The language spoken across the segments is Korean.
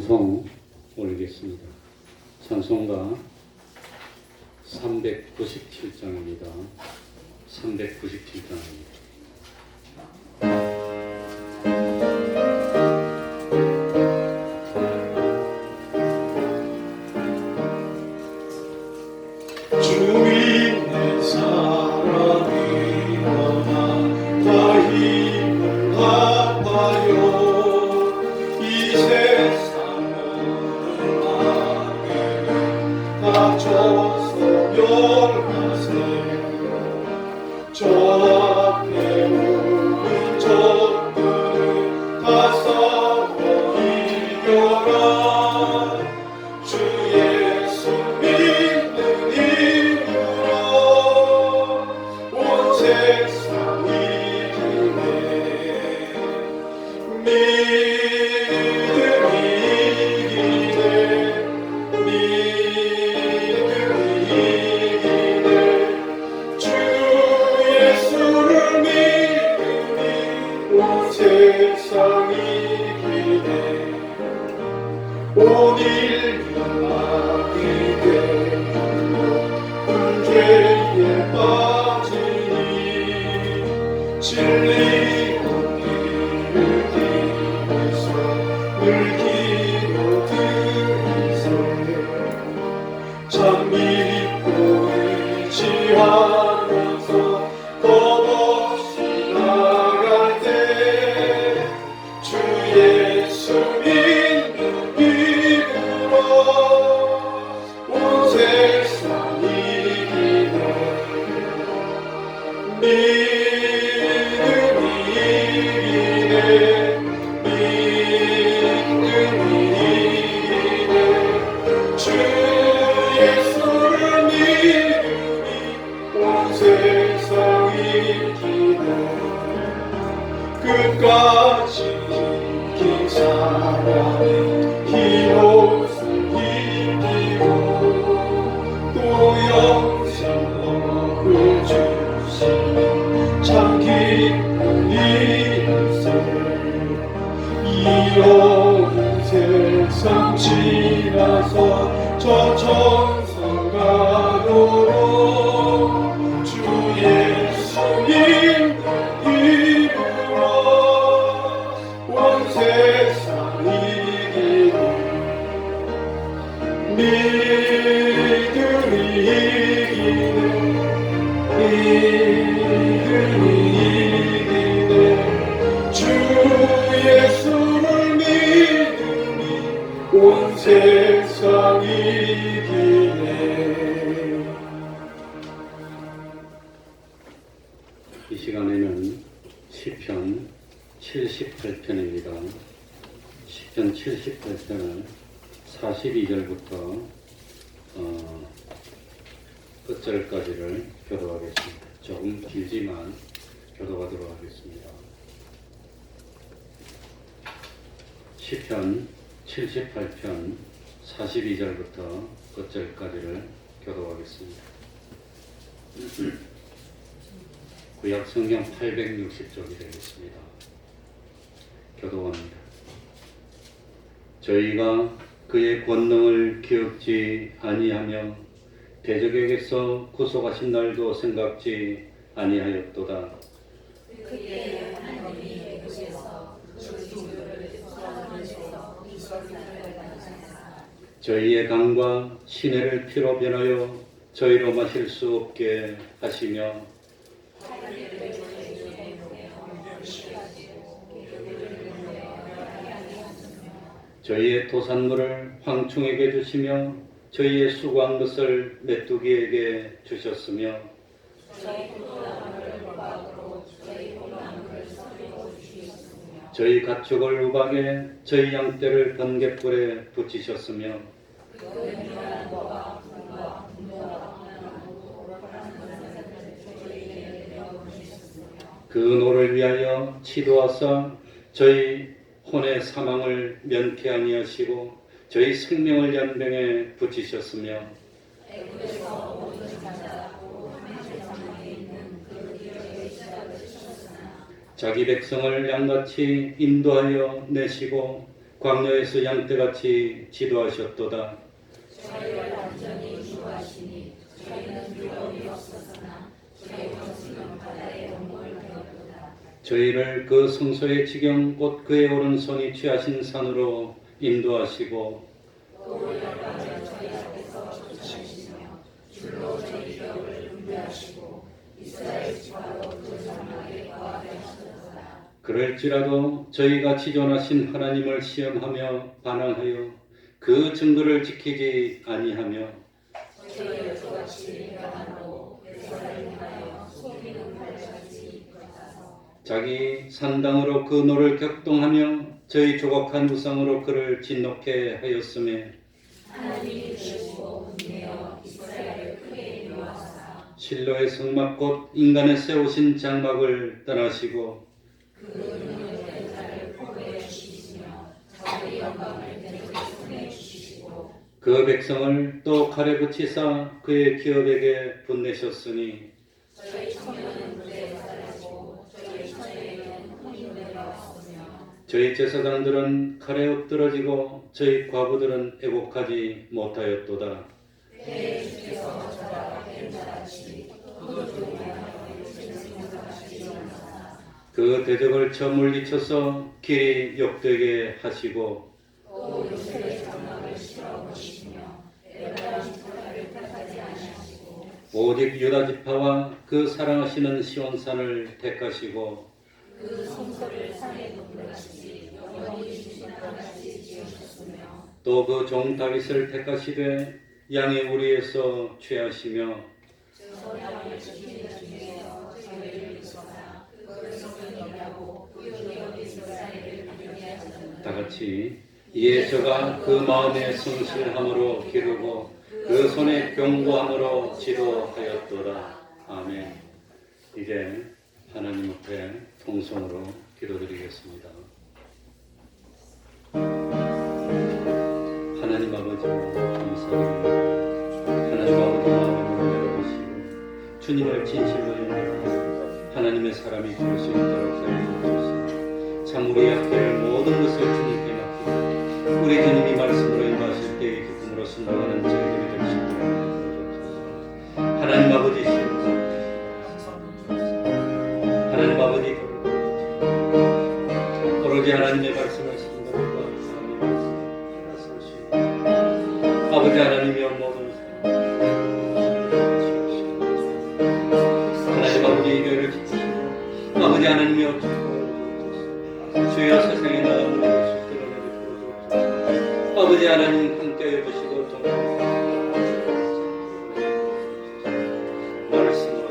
찬송 올리겠습니다. 찬송가 397장입니다. 397장입니다. 이 시간에는 시편 78편입니다. 시편 78편을 42절부터 끝절까지를 교도하겠습니다. 조금 길지만 교도하도록 하겠습니다. 시편 78편 42절부터 끝절까지를 교도하겠습니다. 구약 성경 860쪽이 되겠습니다. 교도합니다. 저희가 그의 권능을 기억지 아니하며 대적에게서 구속하신 날도 생각지 아니하였도다. 그의 하나님이 애굽에서 주주를 쏟아내셔서 저희의 강과 시내를 피로 변하여 저희로 마실 수 없게 하시며 저희의 토산물을 황충에게 주시며 저희의 수고한 것을 메뚜기에게 주셨으며 저희 가축을 우박에 저희 양떼를 번갯불에 붙이셨으며 그 노를 위하여 치도하사 저희 혼의 사망을 면케하니 하시고 저희 생명을 연병에 붙이셨으며 자기 백성을 양같이 인도하여 내시고 광야에서 양떼같이 지도하셨도다. 저희를 완전히 인도하시니 저희는 두려움이 없었으나 저희 원수는 바다의 동물 되었도다. 저희를 그 성소의 지경 곧 그의 오른손이 취하신 산으로 인도하시고 또 열방을 저희 앞에서 쫓아내시며 줄로 저희 벽을 분배하시고 이스라엘 집하고 그 장막에 거하게 하셨도다. 그럴지라도 저희가 지존하신 하나님을 시험하며 반항하여 그 증거를 지키지 아니하며 저희를 저같이 배반하고 배설을 행하여 속이는 발같이 같아서 자기 산당으로 그 노를 격동하며 저희 조각한 우상으로 그를 진노케 하였음에 하나님이 들으시고 분내어 이스라엘을 크게 인도하사 실로의 성막 곧 인간의 세우신 장막을 떠나시고 그 능력된 자를 포로해 주시며 자기 영광을 내게 손해 주시고 그 백성을 또 칼에 붙이사 그의 기업에게 분내셨으니 저희 청년은 무대에 사라지고 저희 처녀에게는 혼인되어 왔으며 저희 제사장들은 칼에 엎드러지고 저희 과부들은 애곡하지 못하였도다. 내 주께서 저라 된 자같이 그것으로 인하여 생각하시지 않으사 그 대적을 쳐 물리쳐서 길이 욕되게 하시고 또 요셉의 장막을 실어보시며 에브라임 토라를 택하지 아니하시고 오직 유다 지파와 그 사랑하시는 시온산을 택하시고 그 성소를 산에 높여같이 영원히 주시는 같이 지으셨으며 또 그 종 다윗을 택하시되 양의 우리에서 취하시며 저장을 지키는 중에서 저희를 비소사 그 성령이라고 구역의 이스라엘을 부르게 하셨느니라. 다 같이 이에 저가 그 마음의 성실함으로 기르고 그 손의 견고함으로 지도하였도다. 아멘. 이제 하나님 앞에 통성으로 기도드리겠습니다. 하나님 아버지 감사드립니다. 하나님 아버지 마음을 열어보시고 주님을 진실로 영접하고 하나님의 사람이 될 수 있도록 하여주옵소서. 참 우리 앞길 모든 것을 주님께 맡기고 우리 주님이 말씀으로 인도하실 때의 기쁨으로 순종하는 저희들이 될 수 있도록 하여주옵소서. 하나님 아버지시오, 하나님 아버지 오로지 하나님의 말씀을 순종하고 하나님의 말씀을 따르시고 아버지 하나님이여 모든 하나님 아버지 이 교회를 지키시고 아버지 하나님이여 주여 세상에 나가는 것을 드러내주시고 아버지 하나님 함께 해주시고 말씀으로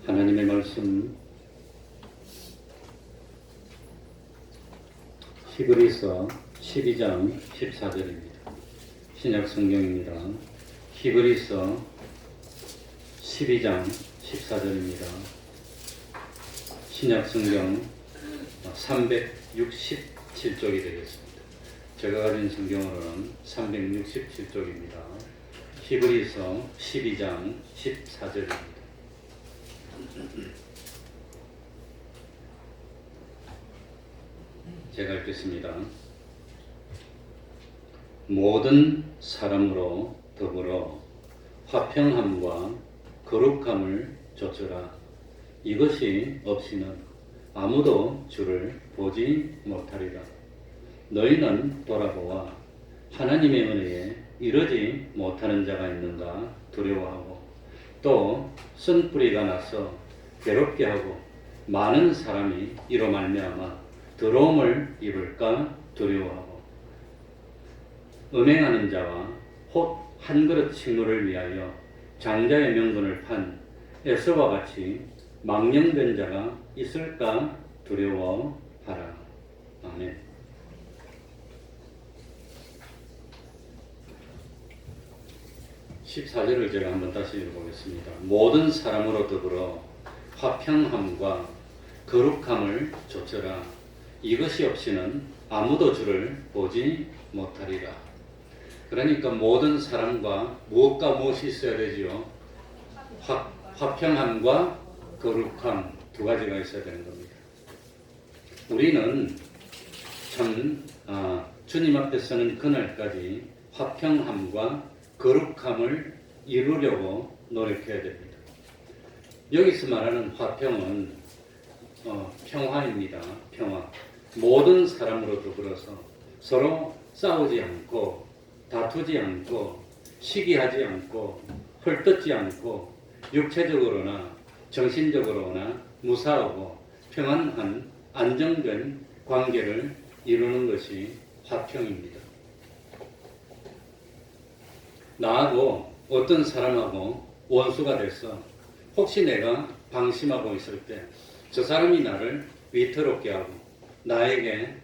하나님의 말씀 히브리서 12장 14절입니다. 신약 성경입니다. 히브리서 12장 14절입니다. 신약 성경 367쪽이 되겠습니다. 제가 가진 성경으로는 367쪽입니다. 히브리서 12장 14절입니다. 제가 읽겠습니다. 모든 사람으로 더불어 화평함과 거룩함을 좇으라. 이것이 없이는 아무도 주를 보지 못하리라. 너희는 돌아보아 하나님의 은혜에 이르지 못하는 자가 있는가 두려워하고 또 쓴뿌리가 나서 괴롭게 하고 많은 사람이 이로 말미암아 더러움을 입을까 두려워하고 음행하는 자와 혹 한 그릇 식물을 위하여 장자의 명분을 판 에서와 같이 망령된 자가 있을까 두려워하라. 아멘. (14절을) 제가 한번 다시 읽어보겠습니다. 모든 사람으로 더불어 화평함과 거룩함을 좇으라. 이것이 없이는 아무도 주를 보지 못하리라. 그러니까 모든 사람과 무엇과 무엇이 있어야 되지요? 화평함과 거룩함 두 가지가 있어야 되는 겁니다. 우리는 참 주님 앞에 서는 그날까지 화평함과 거룩함을 이루려고 노력해야 됩니다. 여기서 말하는 화평은 평화입니다. 평화. 모든 사람으로 더불어서 서로 싸우지 않고 다투지 않고 시기하지 않고 헐뜯지 않고 육체적으로나 정신적으로나 무사하고 평안한 안정된 관계를 이루는 것이 화평입니다. 나하고 어떤 사람하고 원수가 돼서 혹시 내가 방심하고 있을 때 저 사람이 나를 위태롭게 하고 나에게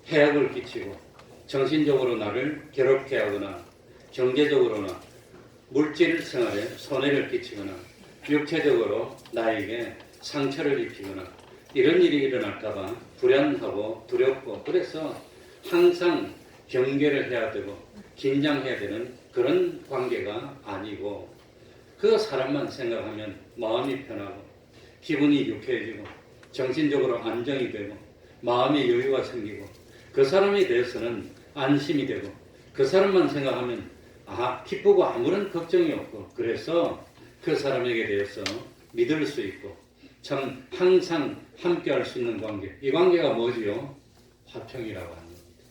해악을 끼치고 정신적으로 나를 괴롭게 하거나 경제적으로나 물질 생활에 손해를 끼치거나 육체적으로 나에게 상처를 입히거나 이런 일이 일어날까봐 불안하고 두렵고 그래서 항상 경계를 해야 되고 긴장해야 되는 그런 관계가 아니고 그 사람만 생각하면 마음이 편하고 기분이 유쾌해지고 정신적으로 안정이 되고 마음의 여유가 생기고 그 사람에 대해서는 안심이 되고 그 사람만 생각하면 기쁘고 아무런 걱정이 없고 그래서 그 사람에게 대해서 믿을 수 있고 참 항상 함께 할 수 있는 관계. 이 관계가 뭐지요? 화평이라고 하는 겁니다.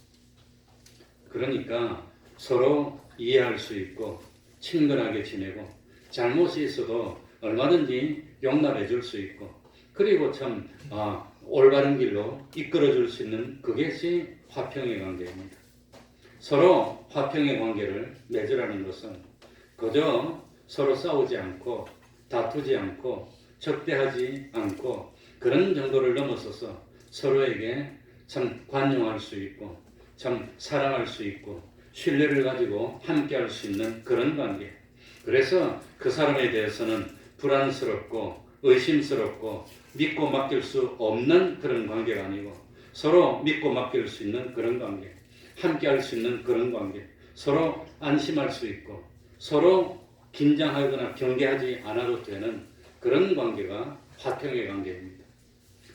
그러니까 서로 이해할 수 있고 친근하게 지내고 잘못이 있어도 얼마든지 용납해 줄 수 있고 그리고 참 올바른 길로 이끌어 줄 수 있는 그것이 화평의 관계입니다. 서로 화평의 관계를 맺으라는 것은 그저 서로 싸우지 않고 다투지 않고 적대하지 않고 그런 정도를 넘어서서 서로에게 참 관용할 수 있고 참 사랑할 수 있고 신뢰를 가지고 함께 할 수 있는 그런 관계. 그래서 그 사람에 대해서는 불안스럽고 의심스럽고 믿고 맡길 수 없는 그런 관계가 아니고 서로 믿고 맡길 수 있는 그런 관계. 함께 할 수 있는 그런 관계. 서로 안심할 수 있고 서로 긴장하거나 경계하지 않아도 되는 그런 관계가 화평의 관계입니다.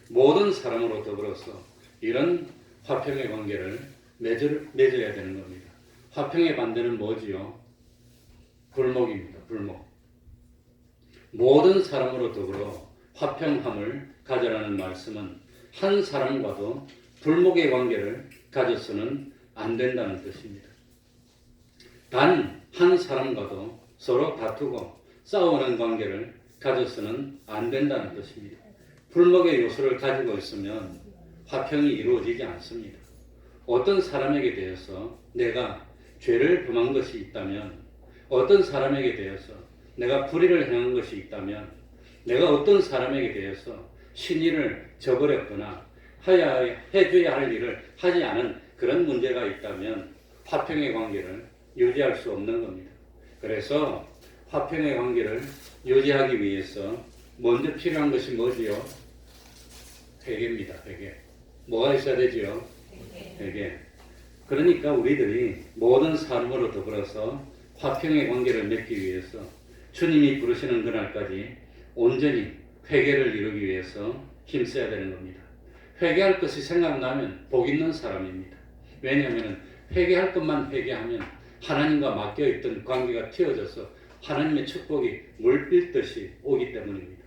모든 사람으로 더불어서 이런 화평의 관계를 맺어야 되는 겁니다. 화평의 반대는 뭐지요? 불목입니다. 불목. 모든 사람으로 더불어 화평함을 가져라는 말씀은 한 사람과도 불목의 관계를 가져서는 안 된다는 뜻입니다. 단 한 사람과도 서로 다투고 싸우는 관계를 가져서는 안 된다는 뜻입니다. 불목의 요소를 가지고 있으면 화평이 이루어지지 않습니다. 어떤 사람에게 대해서 내가 죄를 범한 것이 있다면 어떤 사람에게 대해서 내가 불의를 행한 것이 있다면 내가 어떤 사람에게 대해서 신의를 저버렸거나 해줘야 할 일을 하지 않은 그런 문제가 있다면 화평의 관계를 유지할 수 없는 겁니다. 그래서 화평의 관계를 유지하기 위해서 먼저 필요한 것이 뭐지요? 회개입니다. 회개. 뭐가 있어야 되지요? 회개. 그러니까 우리들이 모든 사람으로 더불어서 화평의 관계를 맺기 위해서 주님이 부르시는 그날까지 온전히 회개를 이루기 위해서 힘써야 되는 겁니다. 회개할 것이 생각나면 복 있는 사람입니다. 왜냐하면 회개할 것만 회개하면 하나님과 맡겨있던 관계가 튀어져서 하나님의 축복이 물빌듯이 오기 때문입니다.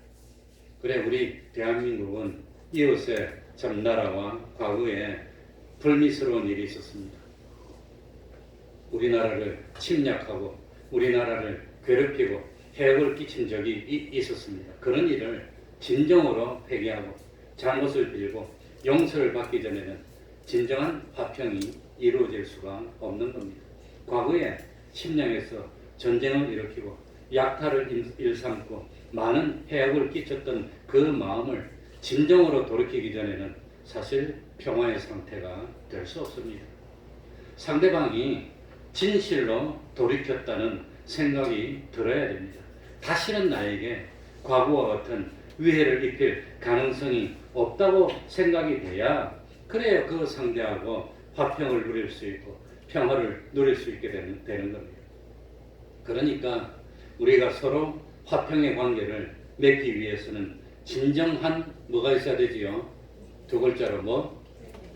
그래 우리 대한민국은 이웃의 참 나라와 과거에 불미스러운 일이 있었습니다. 우리나라를 침략하고 우리나라를 괴롭히고 해악을 끼친 적이 있었습니다. 그런 일을 진정으로 회개하고 잘못을 빌고 용서를 받기 전에는 진정한 화평이 이루어질 수가 없는 겁니다. 과거에 침략해서 전쟁을 일으키고 약탈을 일삼고 많은 해악을 끼쳤던 그 마음을 진정으로 돌이키기 전에는 사실 평화의 상태가 될 수 없습니다. 상대방이 진실로 돌이켰다는 생각이 들어야 됩니다. 다시는 나에게 과거와 같은 위해를 입힐 가능성이 없다고 생각이 돼야 그래야 그 상대하고 화평을 누릴 수 있고 평화를 누릴 수 있게 되는 겁니다. 그러니까 우리가 서로 화평의 관계를 맺기 위해서는 진정한 뭐가 있어야 되지요? 두 글자로 뭐?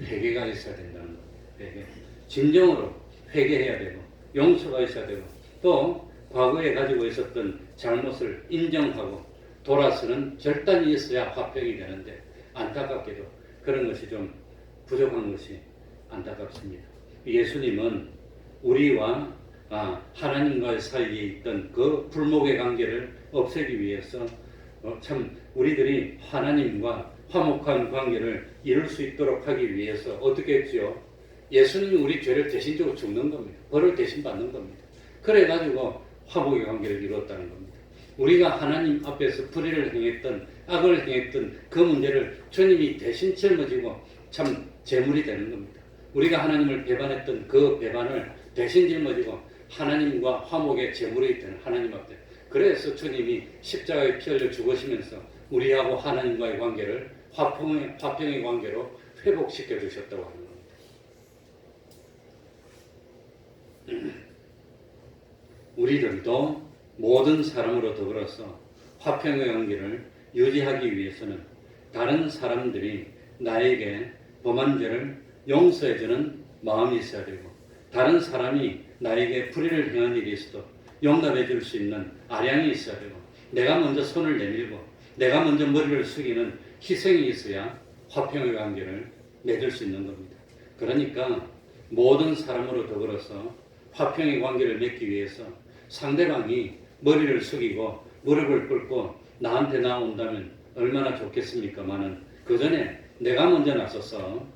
회개가 있어야 된다는 거예요. 회개. 진정으로 회개해야 되고 용서가 있어야 되고 또 과거에 가지고 있었던 잘못을 인정하고 돌아서는 결단이 있어야 화평이 되는데 안타깝게도 그런 것이 좀 부족한 것이 안타깝습니다. 예수님은 우리와 하나님과의 사이에 있던 그 불목의 관계를 없애기 위해서 참 우리들이 하나님과 화목한 관계를 이룰 수 있도록 하기 위해서 어떻게 했지요? 예수님이 우리 죄를 대신적으로 죽는 겁니다. 벌을 대신 받는 겁니다. 그래가지고 화목의 관계를 이루었다는 겁니다. 우리가 하나님 앞에서 불의를 행했던 악을 행했던 그 문제를 주님이 대신 짊어지고 참 제물이 되는 겁니다. 우리가 하나님을 배반했던 그 배반을 대신 짊어지고 하나님과 화목의 제물이 되는 하나님 앞에 그래서 주님이 십자가에 피 흘려 죽으시면서 우리하고 하나님과의 관계를 화평의 관계로 회복시켜 주셨다고 하는 겁니다. 우리들도 모든 사람으로 더불어서 화평의 관계를 유지하기 위해서는 다른 사람들이 나에게 범한 죄를 용서해주는 마음이 있어야 되고 다른 사람이 나에게 불의를 행한 일이 있어도 용납해 줄 수 있는 아량이 있어야 되고 내가 먼저 손을 내밀고 내가 먼저 머리를 숙이는 희생이 있어야 화평의 관계를 맺을 수 있는 겁니다. 그러니까 모든 사람으로 더불어서 화평의 관계를 맺기 위해서 상대방이 머리를 숙이고 무릎을 꿇고 나한테 나온다면 얼마나 좋겠습니까마는 그 전에 내가 먼저 나서서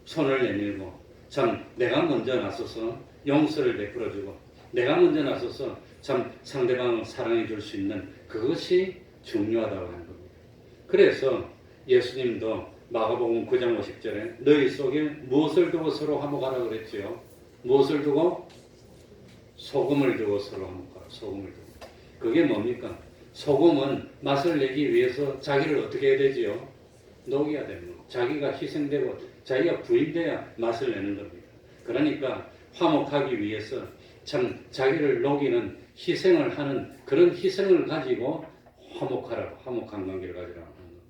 손을 내밀고 참 내가 먼저 나서서 용서를 베풀어주고 내가 먼저 나서서 참 상대방을 사랑해 줄 수 있는 그것이 중요하다고 하는 겁니다. 그래서 예수님도 마가복음 9장 50절에 너희 속에 무엇을 두고 서로 화목하라 그랬지요? 무엇을 두고? 소금을 두고 서로 화목하라. 소금을 두고. 그게 뭡니까? 소금은 맛을 내기 위해서 자기를 어떻게 해야 되지요? 녹여야 됩니다. 자기가 희생되고 자기가 부인돼야 맛을 내는 겁니다. 그러니까 화목하기 위해서 참 자기를 녹이는 희생을 하는 그런 희생을 가지고 화목하라고 화목한 관계를 가지라고 하는 겁니다.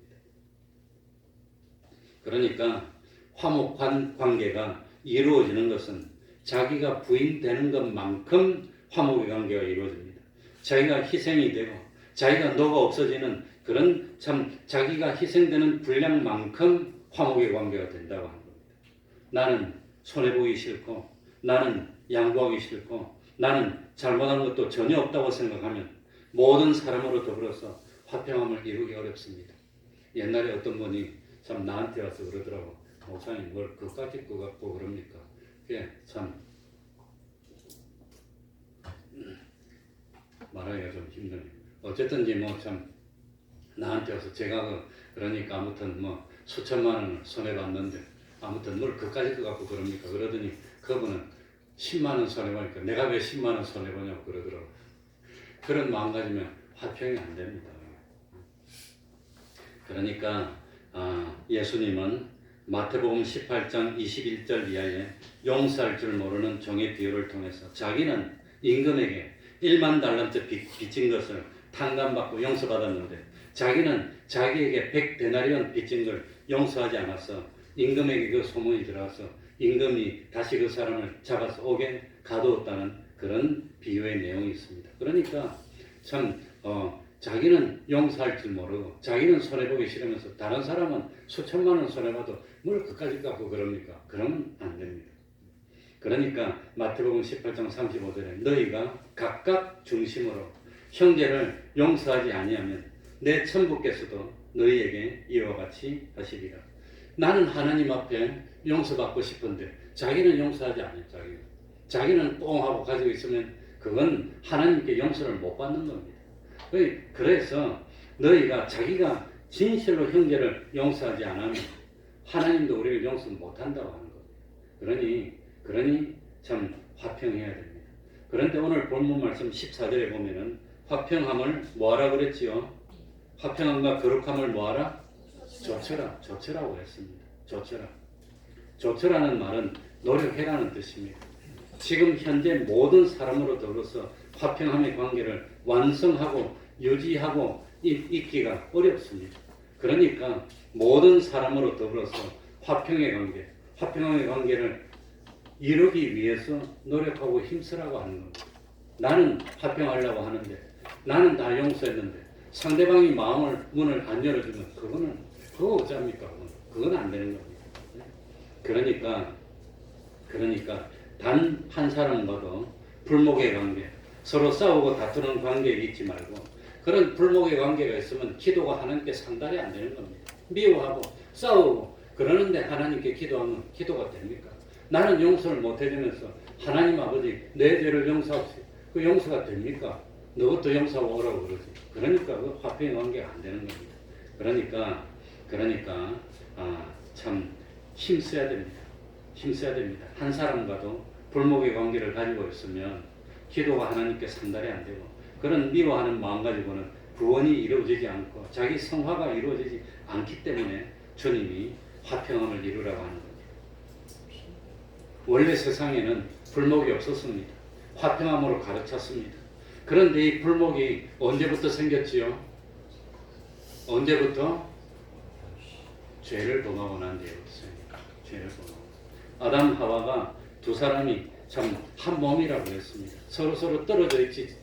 그러니까 화목한 관계가 이루어지는 것은 자기가 부인되는 것만큼 화목의 관계가 이루어집니다. 자기가 희생이 되고 자기가 녹아 없어지는 그런 참 자기가 희생되는 분량만큼 화목의 관계가 된다고 하는 겁니다. 나는 손해보기 싫고 나는 양보하기 싫고 나는 잘못한 것도 전혀 없다고 생각하면 모든 사람으로 더불어서 화평함을 이루기 어렵습니다. 옛날에 어떤 분이 참 나한테 와서 그러더라고. 목사님 뭘 그까짓 거 갖고 그럽니까? 그게 참 말하기가 좀 힘드네요. 어쨌든지 뭐 참 나한테 와서 제가 그러니까 아무튼 뭐 수천만 원을 손해봤는데 아무튼 뭘 그까짓 거 갖고 그럽니까? 그러더니 그분은 10만 원 손해보니까 내가 왜 10만 원 손해보냐고 그러더라고. 그런 마음 가지면 화평이 안 됩니다. 그러니까 예수님은 마태복음 18장 21절 이하에 용서할 줄 모르는 종의 비유를 통해서 자기는 임금에게 1만 달란트 빚진 것을 탕감받고 용서받았는데 자기는 자기에게 100데나리온 빚진 걸 용서하지 않아서 임금에게 그 소문이 들어와서 임금이 다시 그 사람을 잡아서 옥에 가두었다는 그런 비유의 내용이 있습니다. 그러니까 참 자기는 용서할 줄 모르고 자기는 손해보기 싫으면서 다른 사람은 수천만 원 손해봐도 뭘 그까짓 갖고 그럽니까? 그러면 안 됩니다. 그러니까 마태복음 18장 35절에 너희가 각각 중심으로 형제를 용서하지 아니하면 내 천부께서도 너희에게 이와 같이 하시리라. 나는 하나님 앞에 용서받고 싶은데 자기는 용서하지 않아요. 자기는 뽕하고 가지고 있으면 그건 하나님께 용서를 못 받는 겁니다. 그래서 너희가 자기가 진실로 형제를 용서하지 않으면 하나님도 우리를 용서 못한다고 하는 겁니다. 그러니 참 화평해야 됩니다. 그런데 오늘 본문 말씀 14절에 보면은 화평함을 뭐하라 그랬지요? 화평함과 거룩함을 뭐하라? 조처라고 했습니다. 조처라. 조처라는 말은 노력해라는 뜻입니다. 지금 현재 모든 사람으로 더불어서 화평함의 관계를 완성하고 유지하고 있기가 어렵습니다. 그러니까 모든 사람으로 더불어서 화평함의 관계를 이루기 위해서 노력하고 힘쓰라고 하는 겁니다. 나는 화평하려고 하는데, 나는 다 용서했는데 상대방이 문을 안 열어주면 그거 어쩝니까? 그건 안 되는 겁니다. 그러니까 단 한 사람과도 불목의 관계, 서로 싸우고 다투는 관계에 있지 말고, 그런 불목의 관계가 있으면 기도가 하나님께 상달이 안 되는 겁니다. 미워하고 싸우고 그러는데 하나님께 기도하면 기도가 됩니까? 나는 용서를 못 해주면서 하나님 아버지 내 죄를 용서하세요. 그 용서가 됩니까? 너부터 용서하고 오라고 그러지. 그러니까 그 화평의 관계가 안 되는 겁니다. 그러니까 참 힘써야 됩니다. 한 사람과도 불목의 관계를 가지고 있으면 기도가 하나님께 상달이 안 되고, 그런 미워하는 마음 가지고는 구원이 이루어지지 않고 자기 성화가 이루어지지 않기 때문에 주님이 화평함을 이루라고 하는 겁니다. 원래 세상에는 불목이 없었습니다. 화평함으로 가르쳤습니다. 그런데 이 불목이 언제부터 생겼지요? 언제부터? 죄를 범하고 난 뒤에부터 죄를 범하고. 아담 하와가 두 사람이 참 한 몸이라고 했습니다. 서로 떨어져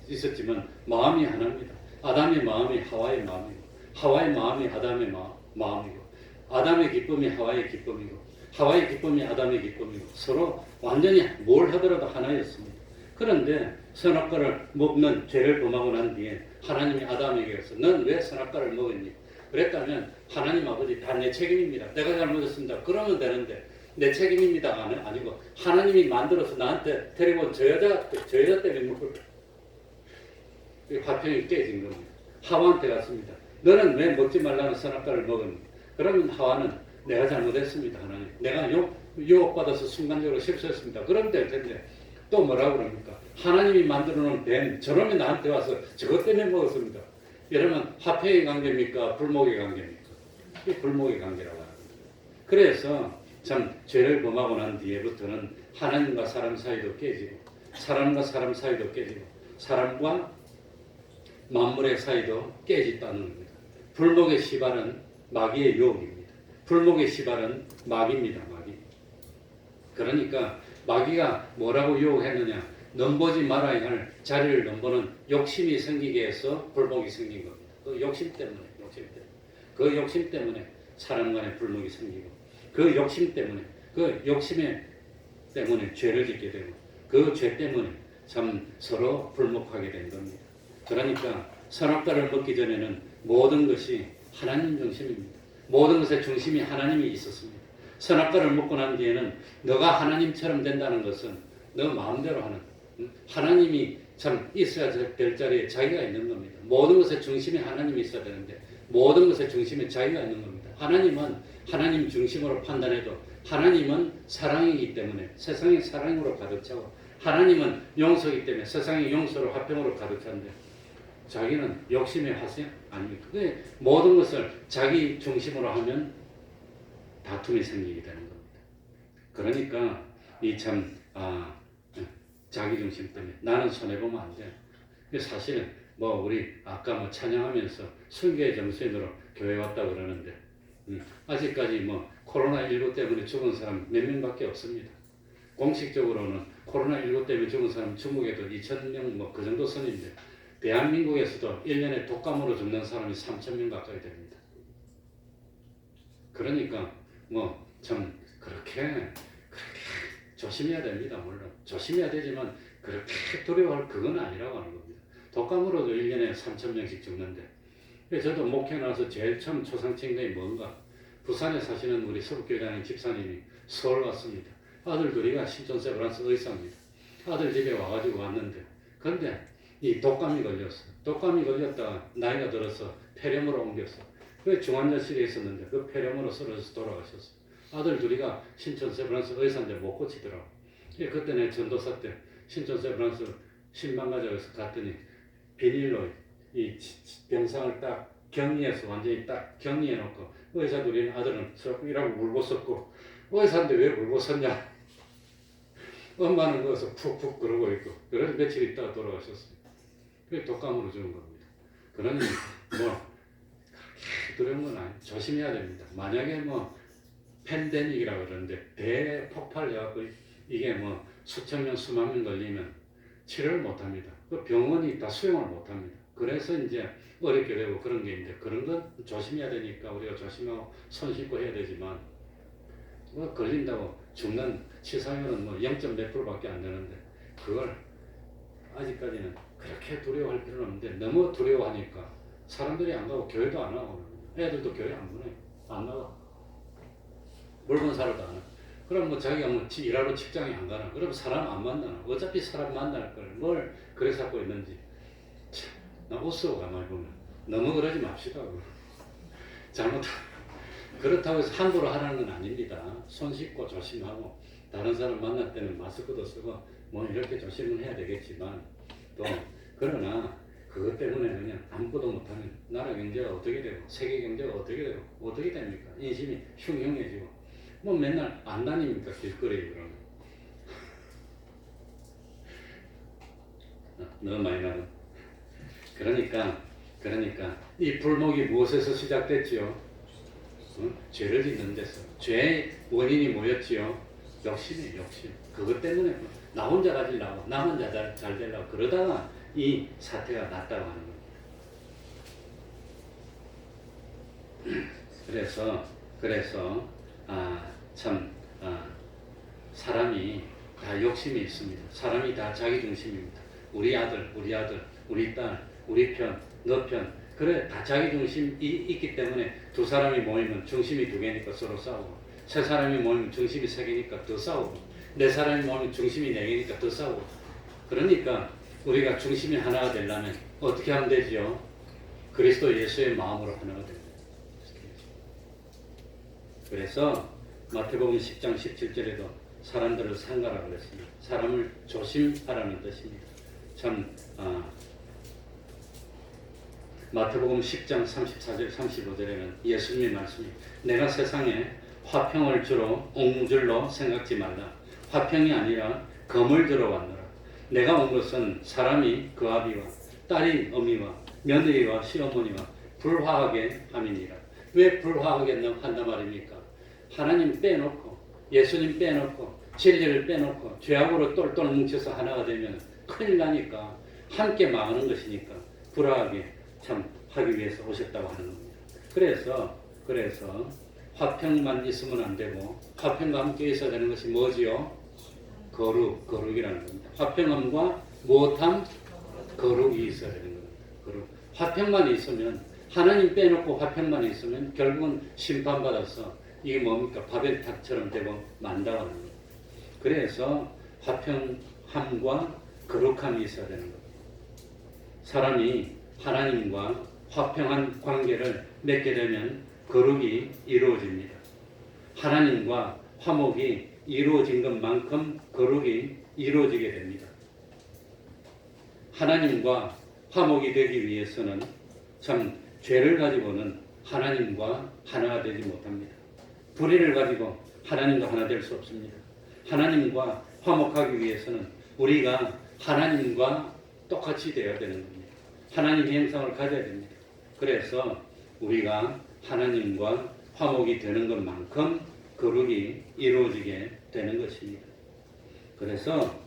있었지만 마음이 하나입니다. 아담의 마음이 하와의 마음이고, 하와의 마음이 아담의 마음이고, 아담의 기쁨이 하와의 기쁨이고, 하와의 기쁨이 아담의 기쁨이고, 서로 완전히 뭘 하더라도 하나였습니다. 그런데 선악과를 먹는 죄를 범하고 난 뒤에 하나님이 아담에게서 넌 왜 선악과를 먹었니? 그랬다면 하나님 아버지 다 내 책임입니다. 내가 잘못했습니다. 그러면 되는데 내 책임입니다가 아니고 하나님이 만들어서 나한테 데리고 온 저 여자 때문에 먹을 화평이 깨진 겁니다. 하와한테 갔습니다. 너는 왜 먹지 말라는 선악과를 먹었니? 그러면 하와는 내가 잘못했습니다. 하나님. 내가 유혹받아서 순간적으로 실수했습니다. 그러면 될 텐데 또 뭐라고 그럽니까? 하나님이 만들어 놓은 뱀 저놈이 나한테 와서 저것 때문에 먹었습니다. 이러면 화평의 관계입니까? 불목의 관계입니까? 이 불목의 관계라고 합니다. 그래서 참 죄를 범하고 난 뒤에부터는 하나님과 사람 사이도 깨지고, 사람과 사람 사이도 깨지고, 사람과 만물의 사이도 깨졌다는 겁니다. 불목의 시발은 마귀의 유혹입니다. 불목의 시발은 마귀입니다. 마귀. 그러니까 마귀가 뭐라고 유혹했느냐? 넘보지 말아야 할 자리를 넘보는 욕심이 생기게 해서 불목이 생긴 겁니다. 그 욕심 때문에 사람 간에 불목이 생기고, 그 욕심 때문에 죄를 짓게 되고, 그 죄 때문에 참 서로 불목하게 된 겁니다. 그러니까 선악과를 먹기 전에는 모든 것이 하나님 중심입니다. 모든 것의 중심이 하나님이 있었습니다. 선악과를 먹고 난 뒤에는 너가 하나님처럼 된다는 것은 너 마음대로 하는, 하나님이 참 있어야 될 자리에 자기가 있는 겁니다. 모든 것의 중심에 하나님이 있어야 되는데 모든 것의 중심에 자기가 있는 겁니다. 하나님은 하나님 중심으로 판단해도 하나님은 사랑이기 때문에 세상이 사랑으로 가득 차고, 하나님은 용서이기 때문에 세상이 용서로 화평으로 가득 차는데 자기는 욕심의 화세 아닙니까? 모든 것을 자기 중심으로 하면 다툼이 생기게 되는 겁니다. 그러니까 이 참 자기 중심 때문에 나는 손해보면 안 돼. 사실은 우리 아까 찬양하면서 순교의 정신으로 교회 왔다 그러는데 아직까지 코로나19 때문에 죽은 사람 몇 명밖에 없습니다. 공식적으로는 코로나19 때문에 죽은 사람 중국에도 2,000명 그 정도 선인데 대한민국에서도 1년에 독감으로 죽는 사람이 3,000명 가까이 됩니다. 그러니까 참 그렇게 조심해야 됩니다. 물론 조심해야 되지만 그렇게 두려워할 그건 아니라고 하는 겁니다. 독감으로도 1년에 3,000명씩 죽는데, 저도 목회 나와서 제일 처음 초상책임이 뭔가, 부산에 사시는 우리 서북교회장님 집사님이 서울 왔습니다. 아들 둘이가 신촌 세브란스 의사입니다. 아들 집에 와가지고 왔는데, 그런데 이 독감이 걸렸어. 독감이 걸렸다가 나이가 들어서 폐렴으로 옮겼어. 그 중환자실에 있었는데 그 폐렴으로 쓰러져서 돌아가셨어. 아들 둘이가 신촌 세브란스 의사인데 못 고치더라고. 그때 내 전도사 때 신촌 세브란스 신방 가져가서 갔더니 비닐로 이 병상을 딱 격리해서 완전히 딱 격리해 놓고 의사 둘이는 아들은 일하고 울고 썼고 의사인데 왜 울고 섰냐? 엄마는 거기서 푹푹 그러고 있고, 그래서 며칠 있다가 돌아가셨어요. 그게 독감으로 죽은 겁니다. 그러니 뭐 두려운 건 아니, 조심해야 됩니다. 만약에 뭐 팬데믹이라고 그러는데 대폭발해갖고 이게 뭐 수천 명, 수만 명 걸리면 치료를 못합니다. 그 병원이 다 수용을 못합니다. 그래서 이제 어렵게 되고 그런 게 있는데, 그런 건 조심해야 되니까 우리가 조심하고 손 씻고 해야 되지만, 뭐 걸린다고 죽는 치사율은 뭐 0. 몇 %밖에 안 되는데, 그걸 아직까지는 그렇게 두려워할 필요는 없는데, 너무 두려워하니까 사람들이 안 가고 교회도 안 하고, 애들도 교회 안 보내, 안 나가, 물건 사러도 안 와. 그럼 뭐 자기가 뭐 일하러 직장에 안 가나? 그럼 사람 안 만나나? 어차피 사람 만날 걸 뭘 그래서 하고 있는지 참, 나 웃어 가만히 보면. 너무 그러지 맙시다. 그렇다고 해서 함부로 하라는 건 아닙니다. 손 씻고 조심하고, 다른 사람 만날 때는 마스크도 쓰고 뭐 이렇게 조심은 해야 되겠지만, 또 그러나 그것 때문에 그냥 아무것도 못하면 나라 경제가 어떻게 되고 세계 경제가 어떻게 되고 어떻게 됩니까? 인심이 흉흉해지고 뭐 맨날 안 다닙니까 길거리에. 그러면 너무 많이 나는. 그러니까 이 불목이 무엇에서 시작됐지요? 죄를 짓는 데서. 죄의 원인이 뭐였지요? 욕심이에요, 욕심. 그것 때문에 나 혼자 가지려고, 나 혼자 잘 되려고 그러다가 이 사태가 났다고 하는 겁니다. 그래서 사람이 다 욕심이 있습니다. 사람이 다 자기 중심입니다. 우리 아들, 우리 딸, 우리 편, 너 편. 그래, 다 자기 중심이 있기 때문에 두 사람이 모이면 중심이 두 개니까 서로 싸우고, 세 사람이 모이면 중심이 세 개니까 더 싸우고, 네 사람이 모이면 중심이 네 개니까 더 싸우고. 그러니까 우리가 중심이 하나가 되려면 어떻게 하면 되지요? 그리스도 예수의 마음으로 하나가 됩니다. 그래서 마태복음 10장 17절에도 사람들을 상가라고 그랬습니다. 사람을 조심하라는 뜻입니다. 마태복음 10장 34절 35절에는 예수님의 말씀이, 내가 세상에 화평을 주러 온 줄로 생각지 말라. 화평이 아니라 검을 주러 왔노라. 내가 온 것은 사람이 그 아비와 딸이 어미와 며느리와 시어머니와 불화하게 함이니라. 왜 불화하게 한단 말입니까? 하나님 빼놓고, 예수님 빼놓고, 진리를 빼놓고 죄악으로 똘똘 뭉쳐서 하나가 되면 큰일 나니까, 함께 망하는 것이니까 불화하게 하기 위해서 오셨다고 하는 겁니다. 그래서 화평만 있으면 안 되고, 화평과 함께 있어야 되는 것이 뭐지요? 거룩이라는 겁니다. 화평함과 무엇함? 거룩이 있어야 되는 겁니다. 거룩. 화평만 있으면, 하나님 빼놓고 화평만 있으면 결국은 심판받아서 이게 뭡니까? 바벨탑처럼 되고 만다고 하는 겁니다. 그래서 화평함과 거룩함이 있어야 되는 겁니다. 사람이 하나님과 화평한 관계를 맺게 되면 거룩이 이루어집니다. 하나님과 화목이 이루어진 것만큼 거룩이 이루어지게 됩니다. 하나님과 화목이 되기 위해서는 죄를 가지고는 하나님과 하나가 되지 못합니다. 불의를 가지고 하나님과 하나 될 수 없습니다. 하나님과 화목하기 위해서는 우리가 하나님과 똑같이 되어야 되는 겁니다. 하나님의 형상을 가져야 됩니다. 그래서 우리가 하나님과 화목이 되는 것만큼 거룩이 이루어지게 되는 것입니다. 그래서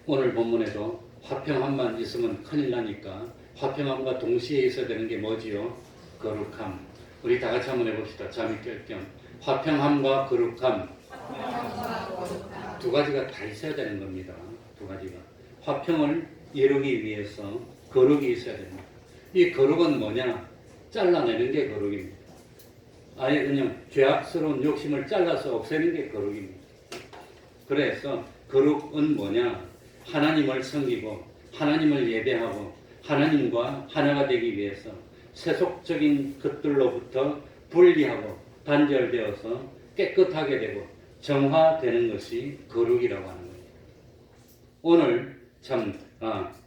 오늘 본문에도 화평함만 있으면 큰일 나니까 화평함과 동시에 있어야 되는 게 뭐지요? 거룩함. 우리 다 같이 한번 해봅시다. 잠이 깰 겸. 화평함과 거룩함. 두 가지가 다 있어야 되는 겁니다. 두 가지가. 화평을 이루기 위해서 거룩이 있어야 됩니다. 이 거룩은 뭐냐? 잘라내는 게 거룩입니다. 아예 그냥 죄악스러운 욕심을 잘라서 없애는 게 거룩입니다. 그래서 거룩은 뭐냐? 하나님을 섬기고 하나님을 예배하고 하나님과 하나가 되기 위해서 세속적인 것들로부터 분리하고 단절되어서 깨끗하게 되고 정화되는 것이 거룩이라고 하는 겁니다. 오늘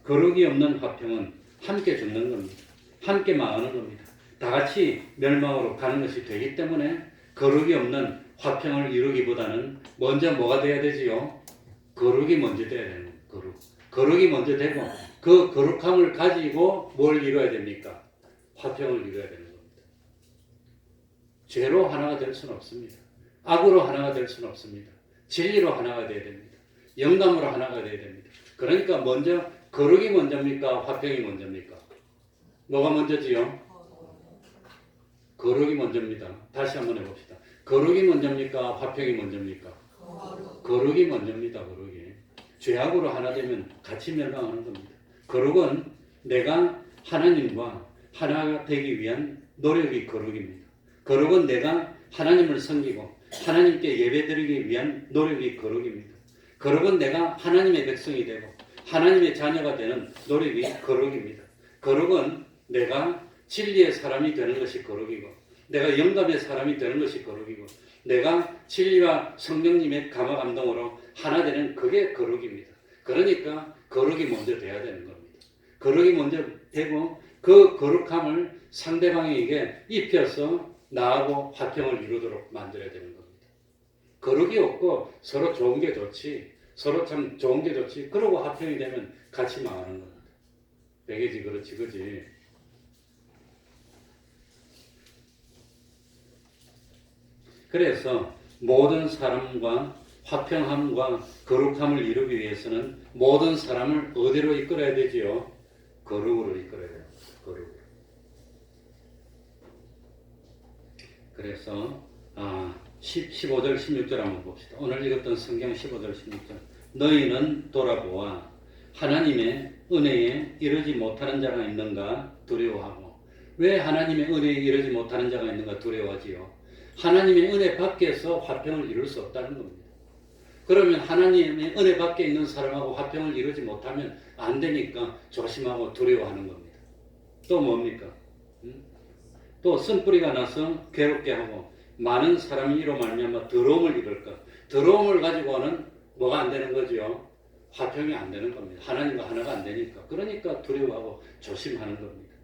거룩이 없는 화평은 함께 죽는 겁니다. 함께 망하는 겁니다. 다 같이 멸망으로 가는 것이 되기 때문에 거룩이 없는 화평을 이루기보다는 먼저 뭐가 돼야 되지요? 거룩이 먼저 돼야 되는 거룩. 거룩이 먼저 되고 그 거룩함을 가지고 뭘 이루어야 됩니까? 화평을 이루어야 되는 겁니다. 죄로 하나가 될 수는 없습니다. 악으로 하나가 될 수는 없습니다. 진리로 하나가 돼야 됩니다. 영감으로 하나가 돼야 됩니다. 그러니까 먼저 거룩이 먼저입니까? 화평이 먼저입니까? 뭐가 먼저지요? 거룩이 먼저입니다. 다시 한번 해봅시다. 거룩이 먼저입니까? 화평이 먼저입니까? 거룩이 먼저입니다. 거룩이. 죄악으로 하나 되면 같이 멸망하는 겁니다. 거룩은 내가 하나님과 하나가 되기 위한 노력이 거룩입니다. 거룩은 내가 하나님을 섬기고 하나님께 예배드리기 위한 노력이 거룩입니다. 거룩은 내가 하나님의 백성이 되고 하나님의 자녀가 되는 노력이 거룩입니다. 거룩은 내가 진리의 사람이 되는 것이 거룩이고 내가 영감의 사람이 되는 것이 거룩이고 내가 진리와 성령님의 감화 감동으로 하나 되는 그게 거룩입니다. 그러니까 거룩이 먼저 돼야 되는 겁니다. 거룩이 먼저 되고 그 거룩함을 상대방에게 입혀서 나하고 화평을 이루도록 만들어야 되는 겁니다. 거룩이 없고 서로 좋은 게 좋지 서로 참 좋은 게 좋지 그러고 화평이 되면 같이 망하는 겁니다. 되겠지 그렇지 그지. 그래서 모든 사람과 화평함과 거룩함을 이루기 위해서는 모든 사람을 어디로 이끌어야 되지요? 거룩으로 이끌어야 돼요. 거룩으로. 그래서 15절 16절 한번 봅시다. 오늘 읽었던 성경 15절 16절 너희는 돌아보아 하나님의 은혜에 이르지 못하는 자가 있는가 두려워하고. 왜 하나님의 은혜에 이르지 못하는 자가 있는가 두려워하지요? 하나님의 은혜 밖에서 화평을 이룰 수 없다는 겁니다. 그러면 하나님의 은혜 밖에 있는 사람하고 화평을 이루지 못하면 안 되니까 조심하고 두려워하는 겁니다. 또 뭡니까? 또 쓴뿌리가 나서 괴롭게 하고 많은 사람이 이로 말미암아 더러움을 이룰까. 더러움을 가지고는 뭐가 안 되는 거죠? 화평이 안 되는 겁니다. 하나님과 하나가 안 되니까. 그러니까 두려워하고 조심하는 겁니다.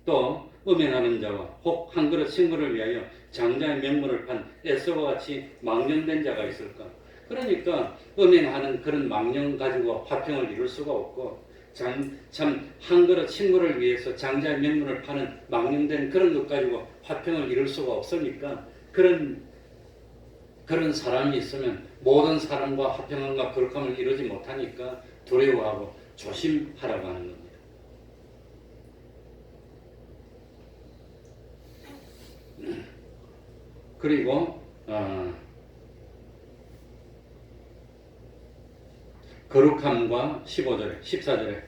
또 음행하는 자와 혹 한 그릇 식물을 위하여 장자의 명분을 판 에서와 같이 망령된 자가 있을까. 그러니까 음행하는 그런 망령 가지고 화평을 이룰 수가 없고 참 한 그릇 식물을 위해서 장자의 명분을 파는 망령된 그런 것 가지고 화평을 이룰 수가 없으니까 그런 사람이 있으면 모든 사람과 화평함과 거룩함을 이루지 못하니까 두려워하고 조심하라고 하는 겁니다. 그리고 거룩함과 15절에 14절에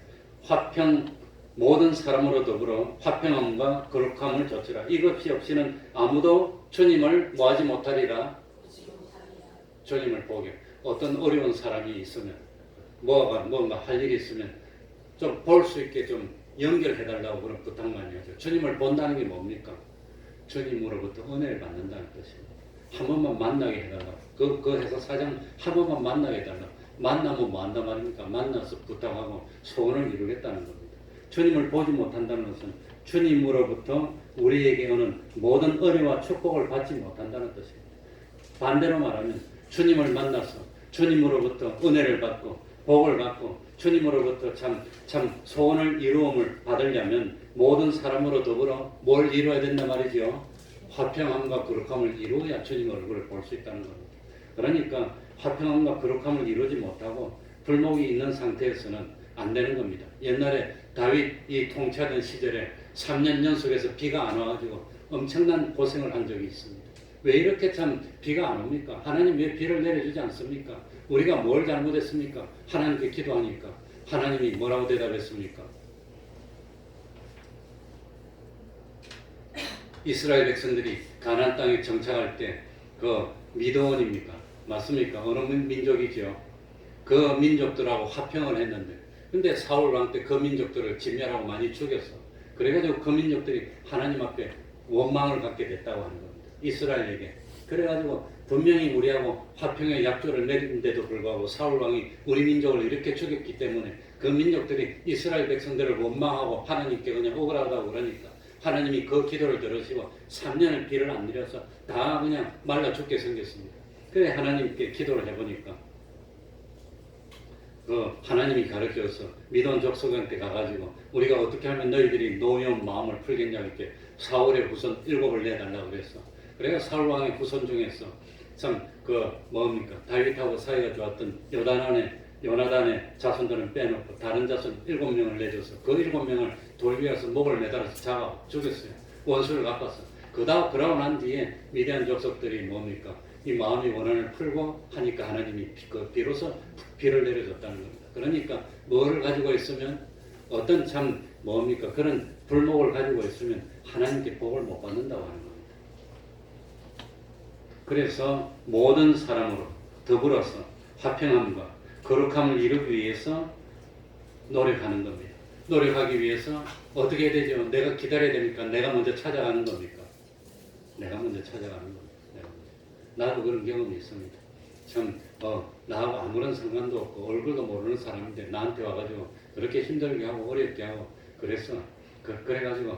화평 모든 사람으로 더불어 화평함과 거룩함을 좇으라. 이것이 없이는 아무도 주님을 뭐하지 못하리라. 주님을 보게. 어떤 어려운 사람이 있으면 뭔가 할 일이 있으면 좀 볼 수 있게 좀 연결해달라고 그런 부탁 많이 하죠. 주님을 본다는 게 뭡니까? 주님으로부터 은혜를 받는다는 뜻입니다. 한 번만 만나게 해달라. 그 회사 사장 한 번만 만나게 해달라. 만나면 뭐 한단 말입니까? 만나서 부탁하고 소원을 이루겠다는 겁니다. 주님을 보지 못한다는 것은 주님으로부터 우리에게 오는 모든 은혜와 축복을 받지 못한다는 뜻입니다. 반대로 말하면 주님을 만나서 주님으로부터 은혜를 받고 복을 받고 주님으로부터 참 소원을 이루음을 받으려면 모든 사람으로 더불어 뭘 이루어야 된단 말이죠? 화평함과 거룩함을 이루어야 주님 얼굴을 볼 수 있다는 겁니다. 그러니까 화평함과 거룩함을 이루지 못하고 불목이 있는 상태에서는 안 되는 겁니다. 옛날에 다윗이 통치하던 시절에 3년 연속해서 비가 안 와가지고 엄청난 고생을 한 적이 있습니다. 왜 이렇게 참 비가 안 옵니까? 하나님 왜 비를 내려주지 않습니까? 우리가 뭘 잘못했습니까? 하나님께 기도하니까 하나님이 뭐라고 대답했습니까? 이스라엘 백성들이 가나안 땅에 정착할 때 그 미드온입니까? 맞습니까? 어느 민족이죠? 그 민족들하고 화평을 했는데 근데 사울 왕 때 그 민족들을 진멸하고 많이 죽였어. 그래가지고 그 민족들이 하나님 앞에 원망을 갖게 됐다고 하는 겁니다. 이스라엘에게. 그래가지고 분명히 우리하고 화평의 약조를 내린데도 불구하고 사울 왕이 우리 민족을 이렇게 죽였기 때문에 그 민족들이 이스라엘 백성들을 원망하고 하나님께 그냥 억울하다고 그러니까 하나님이 그 기도를 들으시고 3년을 비를 안 내려서 다 그냥 말라 죽게 생겼습니다. 그래 하나님께 기도를 해보니까 하나님이 가르쳐서 미돈 족속한테 가가지고 우리가 어떻게 하면 너희들이 노여운 마음을 풀겠냐 이렇게 사울의 후손 7을 내달라고 그랬어. 그래서 사울 왕의 후손 중에서 참 뭡니까 다윗하고 사이가 좋았던 요나단의 자손들은 빼놓고 다른 자손 7명을 내줘서 그 7명을 돌 위에서 목을 매달아서 잡아 죽였어요. 원수를 갚았어. 그러고 난 뒤에 미디안 족속들이 뭡니까 이 마음이 원한을 풀고 하니까 하나님이 비로소 비를 내려줬다는 겁니다. 그러니까 뭐를 가지고 있으면 어떤 참 뭡니까 그런 불목을 가지고 있으면 하나님께 복을 못 받는다고 하는 겁니다. 그래서 모든 사람으로 더불어서 화평함과 거룩함을 이루기 위해서 노력하는 겁니다. 노력하기 위해서 어떻게 해야 되죠? 내가 기다려야 되니까 내가 먼저 찾아가는 겁니까? 내가 먼저 찾아가는 겁니다. 나도 그런 경험이 있습니다. 참 나하고 아무런 상관도 없고 얼굴도 모르는 사람인데 나한테 와가지고 그렇게 힘들게 하고 어렵게 하고 그랬어. 그래가지고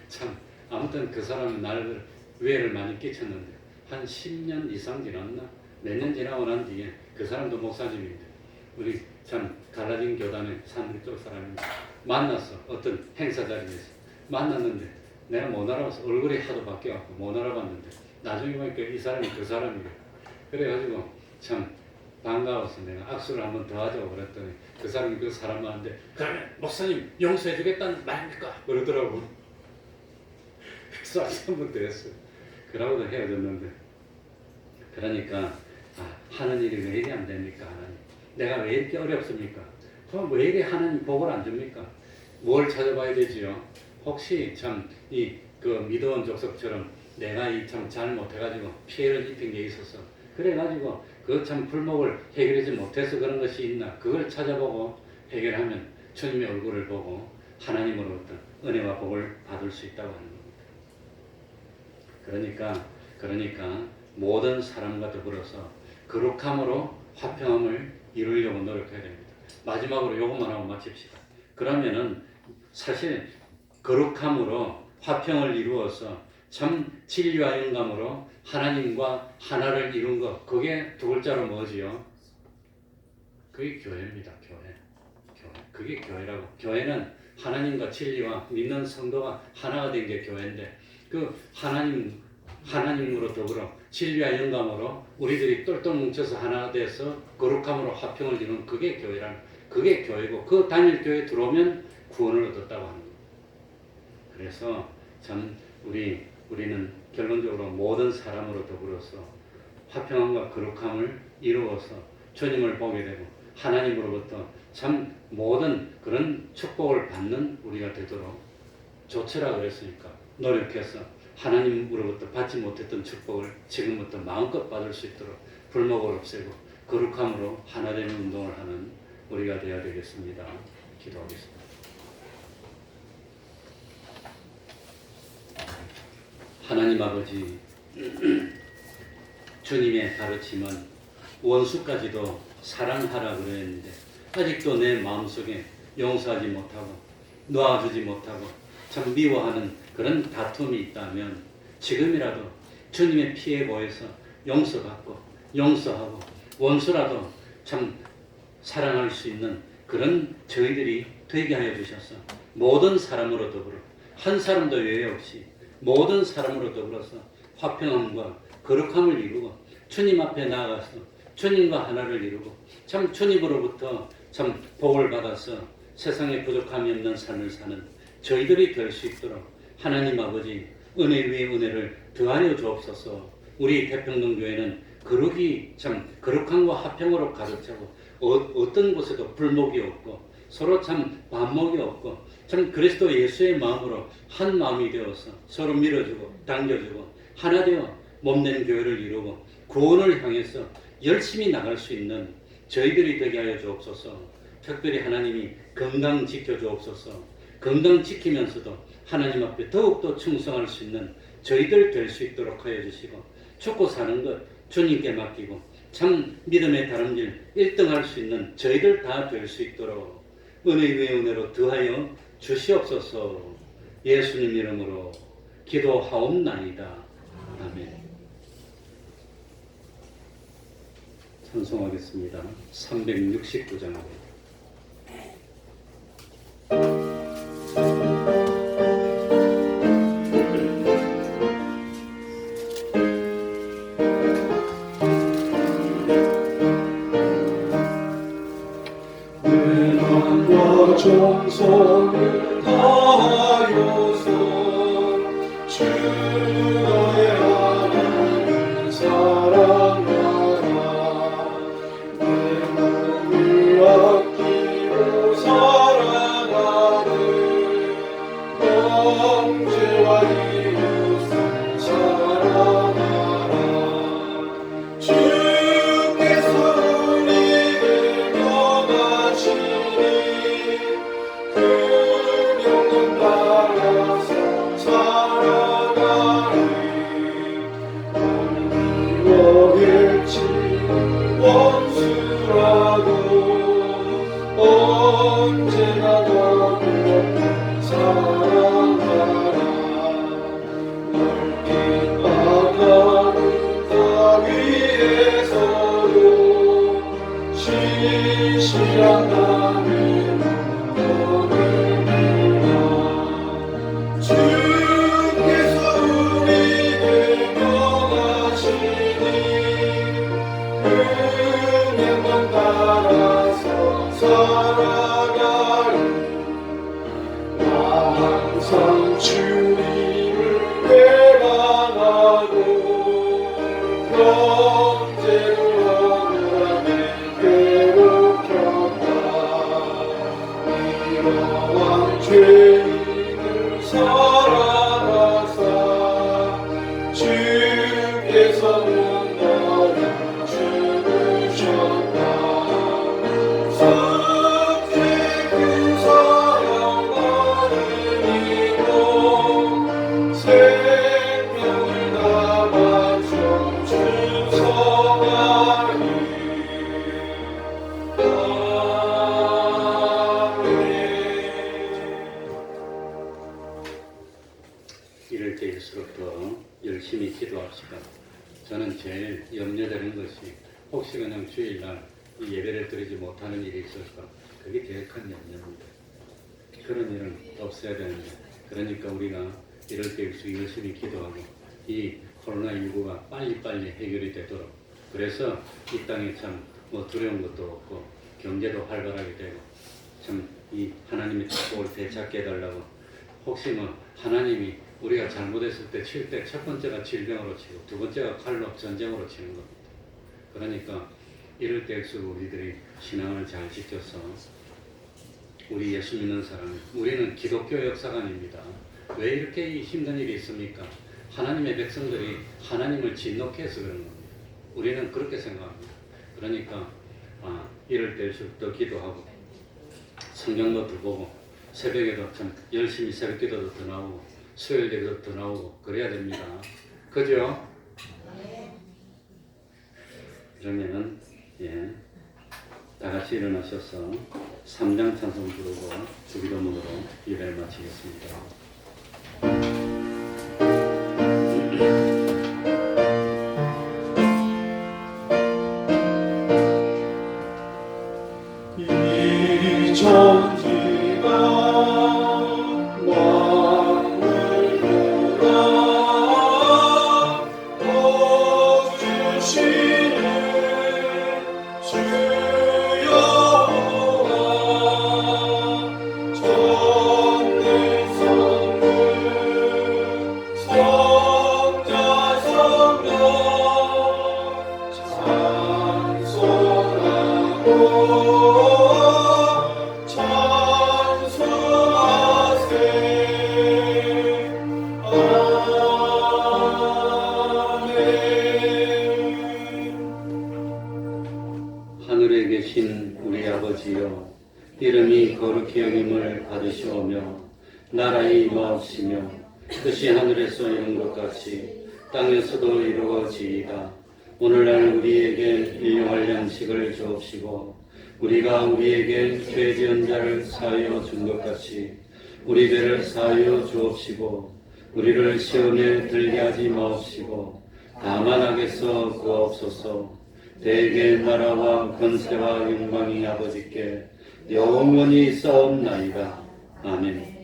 참 아무튼 그 사람은 나를 위해를 많이 끼쳤는데 한 10년 이상 지났나? 몇 년 지나고 난 뒤에 그 사람도 목사님인데 우리 참 갈라진 교단의 산들 쪽 사람인데 만났어. 어떤 행사 자리에서 만났는데 내가 못 알아봐서 얼굴이 하도 바뀌어갖고 못 알아봤는데 나중에 보니까 이 사람이 그 사람이래. 그래가지고 참 반가워서 내가 악수를 한번 더 하자고 그랬더니 그 사람이 그 사람한테 그러면 목사님 용서해 주겠다는 말입니까? 그러더라고. 그래서 악수 한번 더 했어요. 그러고도 헤어졌는데 그러니까 하는 일이 왜 이리 안 됩니까? 하나님 내가 왜 이렇게 어렵습니까? 그럼 왜 이리 하나님 복을 안 줍니까? 뭘 찾아봐야 되지요? 혹시 참 미도원 족속처럼 내가 참 잘못해가지고 피해를 입힌 게 있어서 그래가지고 그 참 불목을 해결하지 못해서 그런 것이 있나 그걸 찾아보고 해결하면 주님의 얼굴을 보고 하나님으로부터 은혜와 복을 받을 수 있다고 하는 겁니다. 그러니까 모든 사람과 더불어서 거룩함으로 화평함을 이루려고 노력해야 됩니다. 마지막으로 이것만 하고 마칩시다. 그러면은 사실 거룩함으로 화평을 이루어서 참 진리와 영감으로 하나님과 하나를 이룬 것 그게 두 글자로 뭐지요? 그게 교회입니다. 교회. 그게 교회라고. 교회는 하나님과 진리와 믿는 성도가 하나가 된 게 교회인데 그 하나님으로 더불어 진리와 영감으로 우리들이 똘똘 뭉쳐서 하나 돼서 거룩함으로 화평을 이루는 그게 그게 교회고 그 단일 교회에 들어오면 구원을 얻었다고 하는 겁니다. 그래서 참 우리는 결론적으로 모든 사람으로 더불어서 화평함과 거룩함을 이루어서 주님을 보게 되고 하나님으로부터 참 모든 그런 축복을 받는 우리가 되도록 조처라 그랬으니까 노력해서 하나님으로부터 받지 못했던 축복을 지금부터 마음껏 받을 수 있도록 불목을 없애고 거룩함으로 하나 되는 운동을 하는 우리가 되어야 되겠습니다. 기도하겠습니다. 하나님 아버지, 주님의 가르침은 원수까지도 사랑하라 그랬는데 아직도 내 마음속에 용서하지 못하고 놓아주지 못하고 참 미워하는 그런 다툼이 있다면 지금이라도 주님의 피에 보여서 용서받고 용서하고 원수라도 참 사랑할 수 있는 그런 저희들이 되게 하여 주셔서 모든 사람으로 더불어 한 사람도 예외 없이 모든 사람으로 더불어서 화평함과 거룩함을 이루고 주님 앞에 나아가서 주님과 하나를 이루고 참 주님으로부터 참 복을 받아서 세상에 부족함이 없는 삶을 사는 저희들이 될 수 있도록 하나님 아버지 은혜 위에 은혜를 더하여 주옵소서. 우리 태평동교회는 거룩이 참 거룩함과 화평으로 가득 차고 어떤 곳에도 불목이 없고 서로 참 반목이 없고 참 그리스도 예수의 마음으로 한 마음이 되어서 서로 밀어주고 당겨주고 하나 되어 몸된 교회를 이루고 구원을 향해서 열심히 나갈 수 있는 저희들이 되게 하여 주옵소서. 특별히 하나님이 건강 지켜 주옵소서. 건강 지키면서도 하나님 앞에 더욱더 충성할 수 있는 저희들 될 수 있도록 하여 주시고 죽고 사는 것 주님께 맡기고 참 믿음의 다름질 1등 할 수 있는 저희들 다 될 수 있도록 은혜 위에 은혜로 더하여 주시옵소서. 예수님 이름으로 기도하옵나이다. 아멘. 찬송하겠습니다. 369장. 은왕과 정성을 다하여서 주 너의 하나님을 사랑하라. 내 몸을 아끼고 살아가는 형제와 이웃을 사랑하라. 주께서 우리를 명하시니 그 명령 따라서 살아가리. 미워할지 원수라도 언제나 너를 사랑하라. 넓긴 바다는 다 위에서도 신실한 나는 너를 믿어. 주께서 우리를 명하시니 그 명만 따라서 살아가리. 나 항상 주님을 회방하고 언제도 억울하게 괴롭혔다. 이러한 죄인을 사랑하사 주께서는 너를 죽으셨다. 속죄 그 사랑 많으니도 생명을 다 바쳐 주성하리. 이럴 때일수록 더 열심히 기도합시다. 저는 제일 염려되는 것이 혹시 그냥 주일날 이 예배를 드리지 못하는 일이 있을까? 그게 제일 큰 염려입니다. 그런 일은 없어야 되는데, 그러니까 우리가 이럴 때일수록 열심히 기도하고 이 코로나19가 빨리빨리 해결이 되도록, 그래서 이 땅에 참 뭐 두려운 것도 없고 경제도 활발하게 되고 참 이 하나님의 축복을 되찾게 해달라고. 혹시 뭐 하나님이 우리가 잘못했을 때 칠 때 첫 번째가 질병으로 치고 두 번째가 칼로 전쟁으로 치는 겁니다. 그러니까 이럴 때일수록 우리들이 신앙을 잘 지켜서 우리 예수 믿는 사람, 우리는 기독교 역사관입니다. 왜 이렇게 힘든 일이 있습니까? 하나님의 백성들이 하나님을 진노케 해서 그런 겁니다. 우리는 그렇게 생각합니다. 그러니까 이럴 때일수록 더 기도하고 성경도 더 보고 새벽에도 참 열심히 새벽 기도도 더 나오고 수요일 예배도 더 나오고 그래야 됩니다. 그죠? 그러면은 다 같이 일어나셔서 3장 찬송 부르고 주기도문으로 예배를 마치겠습니다. 이 천지가 만물 보라 거주시는 주여와 전능 성령 성자 성령 찬송하고 찬송하세. 아멘. 하늘에 계신 우리 아버지여, 이름이 거룩히 여김을 받으시오며 나라의 임하옵시며 뜻이 하늘에서 이룬 것 같이 땅에서도 이루어지이다. 오늘날 우리에게 일용할 양식을 주옵시고 우리가 우리에게 죄 지은 자를 사하여 준 것 같이 우리 배를 사하여 주옵시고 우리를 시험에 들게 하지 마옵시고 다만 악에서 구하옵소서. 대개 나라와 권세와 영광이 아버지께 영원히 있사옵나이다. 아멘.